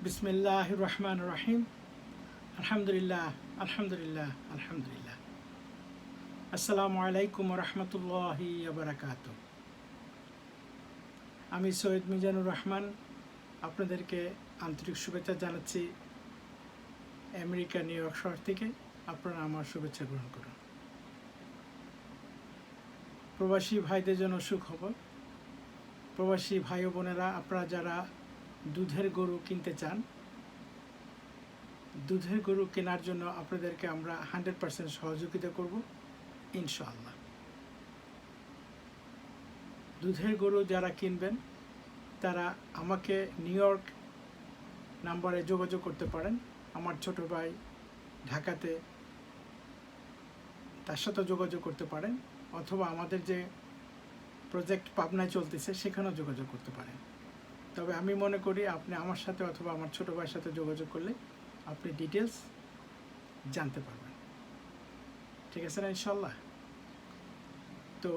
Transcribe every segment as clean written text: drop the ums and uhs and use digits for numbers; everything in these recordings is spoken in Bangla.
বিসমিল্লাহির রহমানির রহিম। আলহামদুলিল্লাহ আলহামদুলিল্লাহ আলহামদুলিল্লাহ। আসসালামু আলাইকুম রহমতুল্লাহি ওয়া বারাকাতুহু। আমি সৈয়দ মিজানুর রহমান আপনাদেরকে আন্তরিক শুভেচ্ছা জানাচ্ছি আমেরিকা নিউ ইয়র্ক শহর থেকে। আপনারা আমার শুভেচ্ছা গ্রহণ করুন। প্রবাসী ভাইদের জন্য সুখবর। প্রবাসী ভাই ও বোনেরা, আপনারা যারা দুধের গরু কিনতে চান, দুধের গরু কেনার জন্য আপনাদেরকে আমরা 100% সহযোগিতা করব ইনশাআল্লাহ। দুধের গরু যারা কিনবেন তারা আমাকে নিউ ইয়র্ক নাম্বারে যোগাযোগ করতে পারেন। আমার ছোট ভাই ঢাকাতে, তার সাথে যোগাযোগ করতে পারেন, অথবা আমাদের যে প্রজেক্ট পাবনায় চলতেছে সেখানেও যোগাযোগ করতে পারেন। তবে আমি মনে করি আপনি আমার সাথে অথবা আমার ছোট ভাইয়ের সাথে যোগাযোগ করলে আপনি ডিটেলস জানতে পারবেন। ঠিক আছে না ইনশাল্লাহ? তো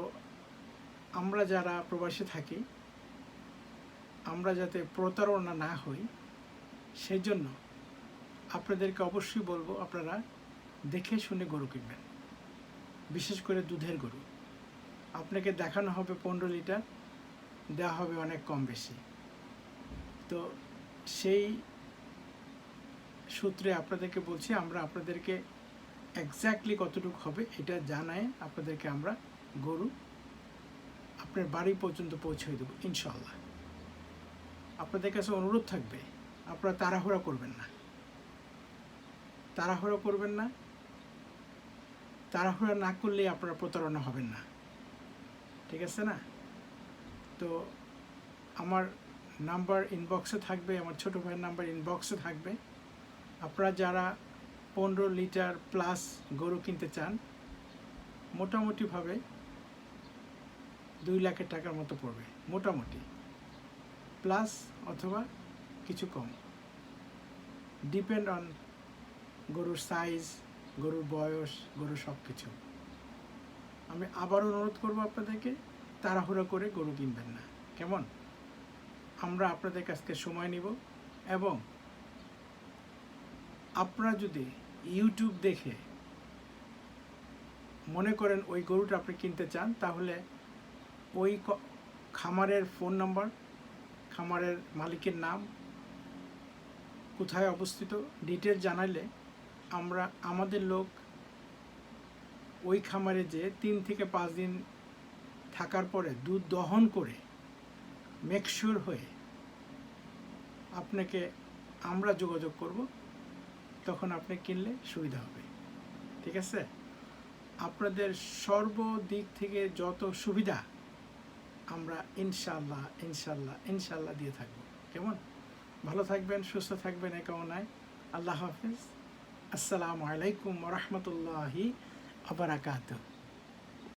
আমরা যারা প্রবাসী থাকি, আমরা যাতে প্রতারণা না হই সেই জন্য আপনাদেরকে অবশ্যই বলবো, আপনারা দেখে শুনে গরু কিনবেন। বিশেষ করে দুধের গরু আপনাকে দেখানো হবে 15 লিটার, দেওয়া হবে অনেক কম বেশি। তো সেই সূত্রে আপনাদেরকে বলছি, আমরা আপনাদেরকে এক্স্যাক্টলি কতটুকু হবে এটা জানায় আপনাদেরকে আমরা গরু আপনার বাড়ি পর্যন্ত পৌঁছে দেবো ইনশাআল্লাহ। আপনাদের কাছে অনুরোধ থাকবে, আপনারা তাড়াহুড়া করবেন না, তাড়াহুড়া করবেন না। তাড়াহুড়া না করলে আপনারা প্রতারণা হবেন না। ঠিক আছে না? তো আমার নাম্বার ইনবক্সে থাকবে, আমার ছোটো ভাইয়ের নাম্বার ইনবক্সে থাকবে। আপনারা যারা 15 লিটার প্লাস গরু কিনতে চান, মোটামুটিভাবে 2 লাখের টাকার মতো পড়বে, মোটামুটি প্লাস অথবা কিছু কম, ডিপেন্ড অন গরুর সাইজ, গরুর বয়স, গরুর সব কিছু। আমি আবার অনুরোধ করবো আপনাদেরকে, তাড়াহুড়া করে গরু কিনবেন না, কেমন? আমরা আপনাদের কাছ থেকে সময় নিব, এবং আপনারা যদি ইউটিউব দেখে মনে করেন ওই গরুটা আপনি কিনতে চান, তাহলে ওই খামারের ফোন নাম্বার, খামারের মালিকের নাম, কোথায় অবস্থিত, ডিটেল জানাইলে আমরা আমাদের লোক ওই খামারে যে 3 থেকে 5 দিন থাকার পরে দুধ দহন করে মেকশিওর হয়ে আপনাকে আমরা যোগাযোগ করব, তখন আপনি কিনলে সুবিধা হবে। ঠিক আছে? আপনাদের সর্বদিক থেকে যত সুবিধা আমরা ইনশাআল্লাহ ইনশাআল্লাহ ইনশাআল্লাহ দিয়ে থাকবো। কেমন? ভালো থাকবেন, সুস্থ থাকবেন, এ কামনায়। আল্লাহ হাফিজ। আসসালামু আলাইকুম ওয়া রাহমাতুল্লাহি ওয়া বারাকাতুহু।